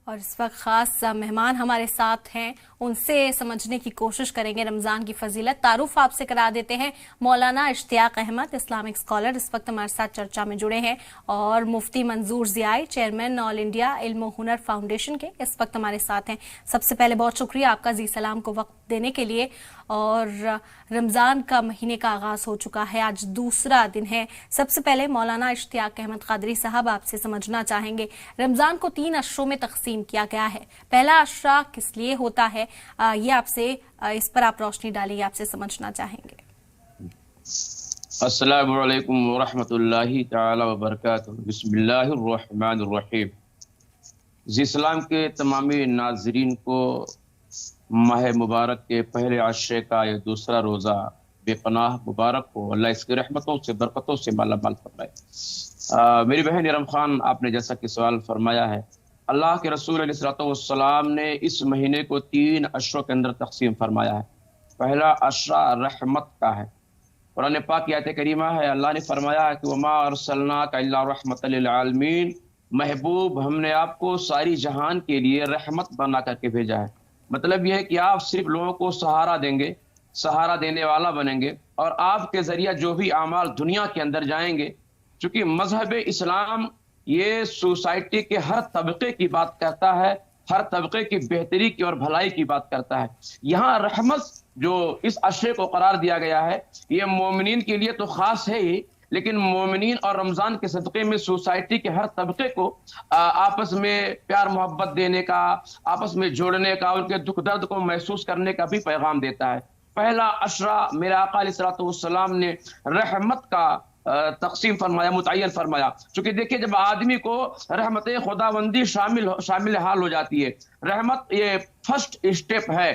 اور اس وقت خاص مہمان ہمارے ساتھ ہیں، ان سے سمجھنے کی کوشش کریں گے رمضان کی فضیلت۔ تعارف آپ سے کرا دیتے ہیں، مولانا اشتیاق احمد اسلامک اسکالر اس وقت ہمارے ساتھ چرچا میں جڑے ہیں، اور مفتی منظور ضیائی چیئرمین آل انڈیا علم و ہنر فاؤنڈیشن کے اس وقت ہمارے ساتھ ہیں۔ سب سے پہلے بہت شکریہ آپ کا زی سلام کو وقت دینے کے لیے۔ اور رمضان کا مہینے کا آغاز ہو چکا ہے، آج دوسرا دن ہے۔ سب سے پہلے مولانا اشتیاق احمد قادری صاحب آپ سے سمجھنا چاہیں گے، رمضان کو 3 عشروں میں تقسیم کیا گیا ہے، پہلا عشرہ کس لیے ہوتا ہے، یہ آپ سے اس پر آپ روشنی ڈالیے، آپ سے سمجھنا چاہیں گے۔ السلام علیکم ورحمۃ اللہ تعالی وبرکاتہ۔ بسم اللہ الرحمن الرحیم۔ زی اسلام کے تمامی ناظرین کو ماہ مبارک کے پہلے عشرے کا یہ دوسرا روزہ بے پناہ مبارک ہو، اللہ اس کی رحمتوں سے برکتوں سے مالا مال فرمائے۔ میری بہن ارم خان، آپ نے جیسا کہ سوال فرمایا ہے، اللہ کے رسول علیہ الصلوۃ والسلام نے اس مہینے کو 3 عشروں کے اندر تقسیم فرمایا ہے۔ پہلا عشرہ رحمت کا ہے، قرآن پاک کی آیت کریمہ ہے، اللہ نے فرمایا کہ وما ارسلناک الا رحمۃ للعالمین، محبوب ہم نے آپ کو ساری جہان کے لیے رحمت بنا کر کے بھیجا ہے۔ مطلب یہ ہے کہ آپ صرف لوگوں کو سہارا دیں گے، سہارا دینے والا بنیں گے، اور آپ کے ذریعہ جو بھی اعمال دنیا کے اندر جائیں گے، چونکہ مذہب اسلام یہ سوسائٹی کے ہر طبقے کی بات کرتا ہے، ہر طبقے کی بہتری کی اور بھلائی کی بات کرتا ہے۔ یہاں رحمت جو اس عشرے کو قرار دیا گیا ہے، یہ مومنین کے لیے تو خاص ہے ہی، لیکن مومنین اور رمضان کے صدقے میں سوسائٹی کے ہر طبقے کو آپس میں پیار محبت دینے کا، آپس میں جوڑنے کا، ان کے دکھ درد کو محسوس کرنے کا بھی پیغام دیتا ہے۔ پہلا عشرہ میرے آقا علیہ الصلوۃ والسلام نے رحمت کا تقسیم فرمایا، متعین فرمایا، چونکہ دیکھیں جب آدمی کو رحمت خداوندی شامل حال ہو جاتی ہے، رحمت یہ فرسٹ اسٹیپ ہے